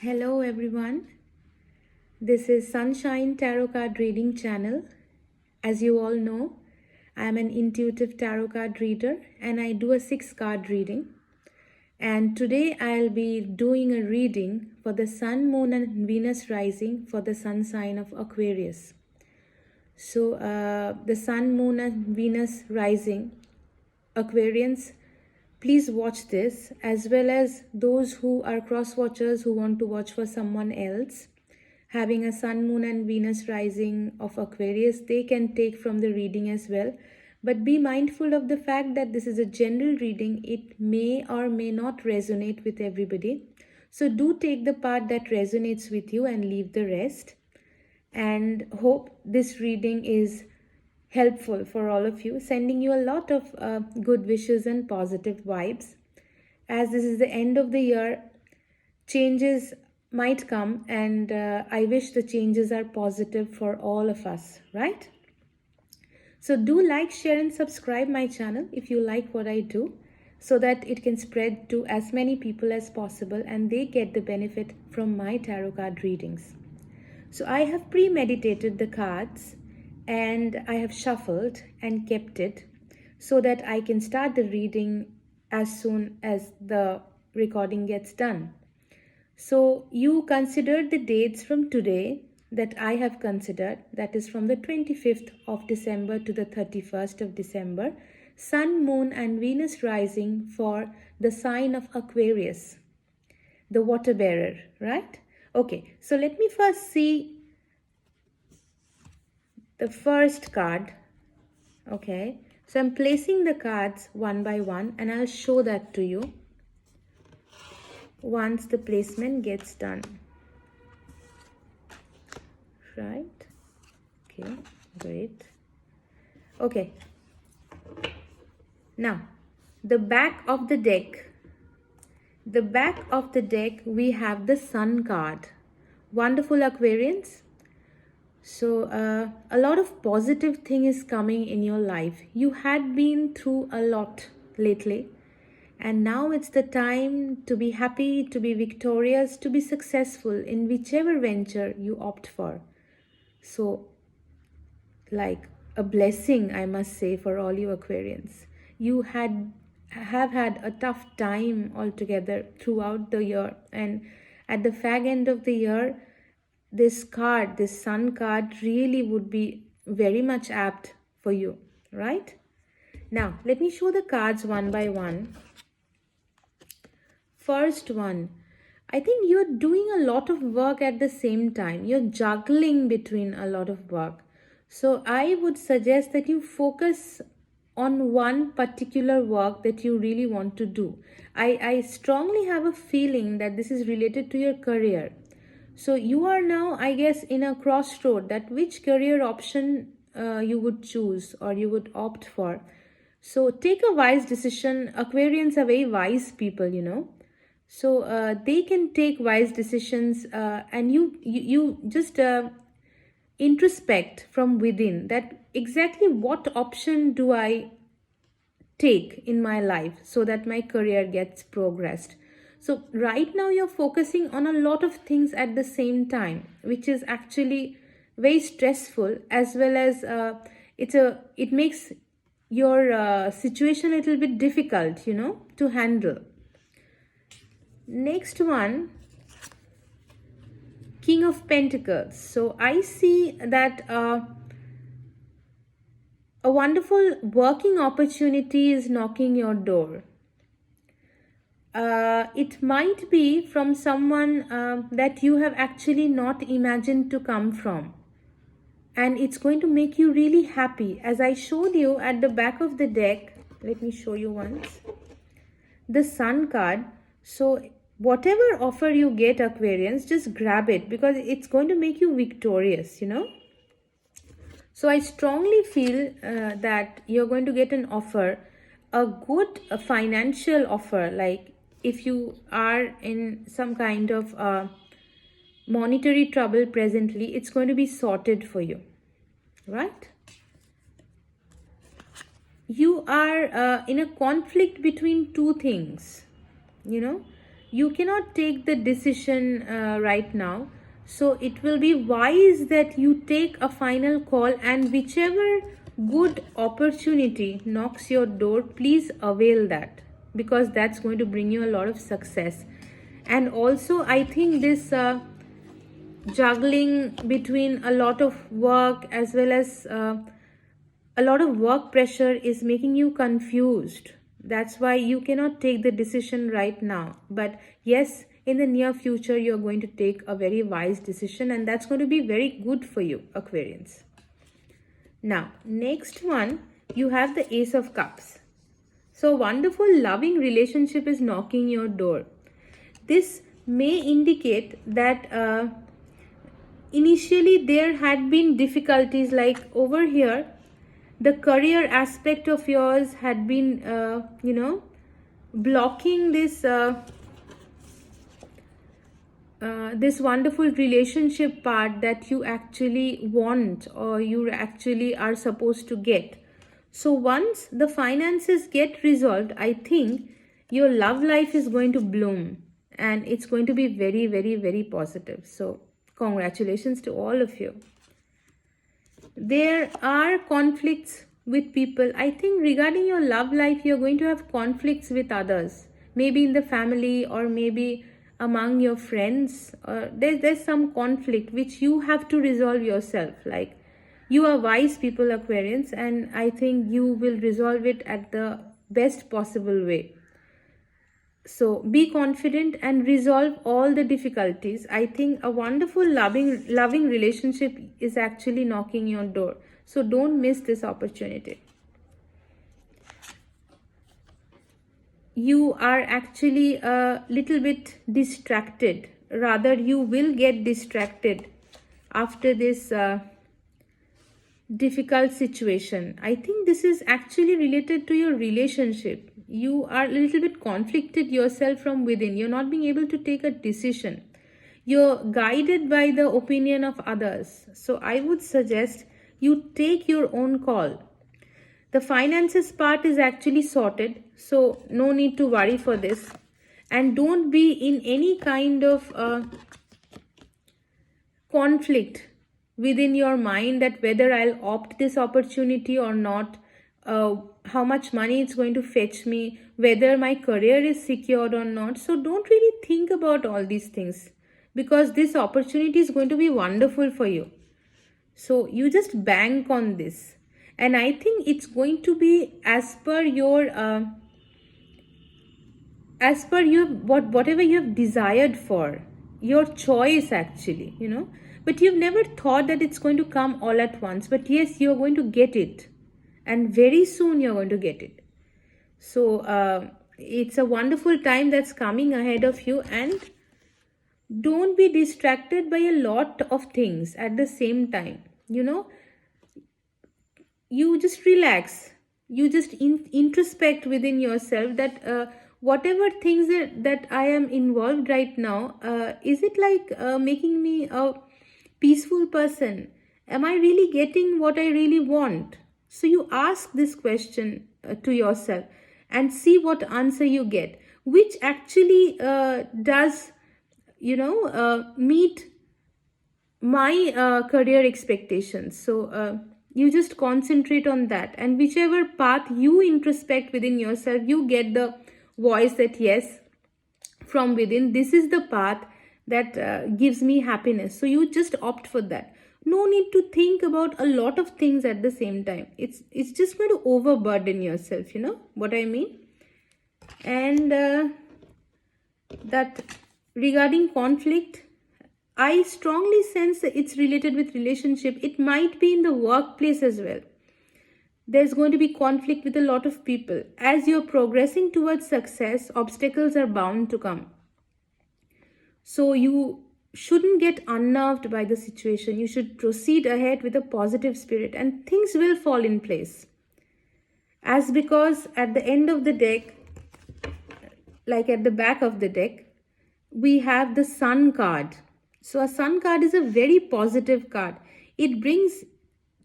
Hello everyone, this is Sunshine Tarot Card Reading channel. As you all know, I am an intuitive tarot card reader and I do a 6-card reading. And today I'll be doing a reading for the Sun, Moon and Venus rising for the sun sign of Aquarius. So the Sun, Moon and Venus rising, Aquarians, please watch this, as well as those who are cross watchers who want to watch for someone else having a Sun, Moon and Venus rising of Aquarius. They can take from the reading as well, but be mindful of the fact that this is a general reading. It may or may not resonate with everybody, so do take the part that resonates with you and leave the rest. And hope this reading is helpful for all of you, sending you a lot of good wishes and positive vibes. As this is the end of the year, changes might come, and I wish the changes are positive for all of us, right? So do like, share and subscribe my channel if you like what I do, so that it can spread to as many people as possible and they get the benefit from my tarot card readings. So I have premeditated the cards and I have shuffled and kept it so that I can start the reading as soon as the recording gets done. So you consider the dates from today that I have considered, that is from the 25th of December to the 31st of December, Sun, Moon and Venus rising for the sign of Aquarius, the water bearer, right? Okay, so let me first see the first card. Okay, so I'm placing the cards one by one and I'll show that to you once the placement gets done. Right? Okay, great. Okay, now the back of the deck. The back of the deck, we have the Sun card. Wonderful, Aquarians. So a lot of positive thing is coming in your life. You had been through a lot lately, and now it's the time to be happy, to be victorious, to be successful in whichever venture you opt for. So like a blessing, I must say, for all you Aquarians. You have had a tough time altogether throughout the year, and at the fag end of the year, this card, this Sun card, really would be very much apt for you, right? Now, let me show the cards one by one. First one, I think you're doing a lot of work at the same time. You're juggling between a lot of work. So I would suggest that you focus on one particular work that you really want to do. I strongly have a feeling that this is related to your career. So you are now, I guess, in a crossroad that which career option you would choose or you would opt for. So take a wise decision. Aquarians are very wise people, you know. So they can take wise decisions, and you just introspect from within that exactly what option do I take in my life so that my career gets progressed. So right now you're focusing on a lot of things at the same time, which is actually very stressful, as well as it makes your situation a little bit difficult, you know, to handle. Next one, King of Pentacles. So I see that a wonderful working opportunity is knocking your door. It might be from someone that you have actually not imagined to come from. And it's going to make you really happy. As I showed you at the back of the deck, let me show you once. The Sun card. So whatever offer you get, Aquarians, just grab it because it's going to make you victorious, you know. So I strongly feel that you're going to get an offer, a good financial offer. Like if you are in some kind of monetary trouble presently, it's going to be sorted for you, right? You are in a conflict between two things, you know. you cannot take the decision right now. So it will be wise that you take a final call, and whichever good opportunity knocks your door, please avail that, because that's going to bring you a lot of success. And also, I think this juggling between a lot of work as well as a lot of work pressure is making you confused. That's why you cannot take the decision right now. But yes, in the near future, you're going to take a very wise decision, and that's going to be very good for you, Aquarians. Now, next one, you have the Ace of Cups. So, wonderful loving relationship is knocking your door. This may indicate that initially there had been difficulties, like over here the career aspect of yours had been blocking this this wonderful relationship part that you actually want, or you actually are supposed to get. So once the finances get resolved, I think your love life is going to bloom, and it's going to be very, very, very positive. So congratulations to all of you. There are conflicts with people. I think regarding your love life, you're going to have conflicts with others, maybe in the family or maybe among your friends. There's some conflict which you have to resolve yourself. Like, you are wise people, Aquarians, and I think you will resolve it at the best possible way. So be confident and resolve all the difficulties. I think a wonderful loving relationship is actually knocking your door. So don't miss this opportunity. You are actually a little bit distracted. Rather, you will get distracted after this difficult situation. I think this is actually related to your relationship. You are a little bit conflicted yourself from within. You're not being able to take a decision. You're guided by the opinion of others. So I would suggest you take your own call. The finances part is actually sorted, so no need to worry for this. And don't be in any kind of conflict within your mind that whether I'll opt this opportunity or not, how much money it's going to fetch me, whether my career is secured or not. So don't really think about all these things, because this opportunity is going to be wonderful for you. So you just bank on this, and I think it's going to be as per your whatever you have desired for, your choice actually, but you've never thought that it's going to come all at once. But yes, you're going to get it, and very soon you're going to get it. So it's a wonderful time that's coming ahead of you, and don't be distracted by a lot of things at the same time. You just relax. You just introspect within yourself that whatever things that I am involved right now, is it like making me a peaceful person? Am I really getting what I really want? So you ask this question to yourself and see what answer you get, which actually does meet my career expectations. So you just concentrate on that, and whichever path you introspect within yourself, you get the voice that yes, from within, this is the path that gives me happiness. So you just opt for that. No need to think about a lot of things at the same time. It's just going to overburden yourself, you know what I mean. And that regarding conflict, I strongly sense it's related with relationship. It might be in the workplace as well. There's going to be conflict with a lot of people. As you're progressing towards success, obstacles are bound to come. So you shouldn't get unnerved by the situation. You should proceed ahead with a positive spirit, and things will fall in place. As because at the end of the deck, like at the back of the deck, we have the Sun card. So a Sun card is a very positive card. It brings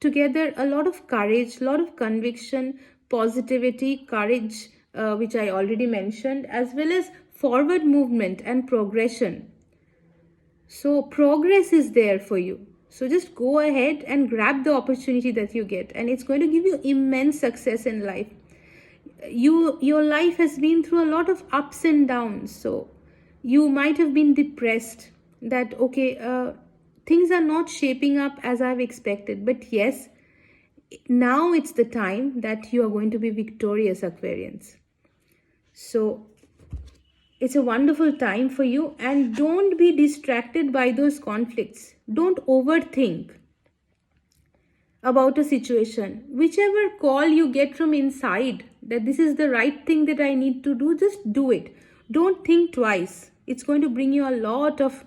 together a lot of courage, a lot of conviction, positivity, courage, which I already mentioned, as well as forward movement and progression. So progress is there for you. So just go ahead and grab the opportunity that you get, and it's going to give you immense success in life. Your life has been through a lot of ups and downs, so you might have been depressed that things are not shaping up as I've expected. But yes, now it's the time that you are going to be victorious, Aquarians. So it's a wonderful time for you, and don't be distracted by those conflicts. Don't overthink about a situation. Whichever call you get from inside that this is the right thing that I need to do, just do it. Don't think twice. It's going to bring you a lot of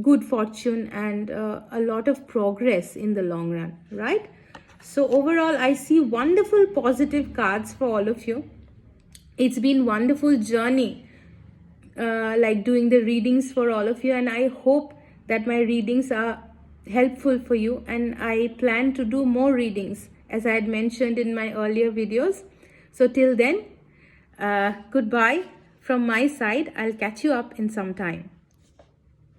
good fortune and a lot of progress in the long run, right? So overall, I see wonderful positive cards for all of you. It's been wonderful journey like doing the readings for all of you, and I hope that my readings are helpful for you, and I plan to do more readings as I had mentioned in my earlier videos. So till then, goodbye from my side. I'll catch you up in some time.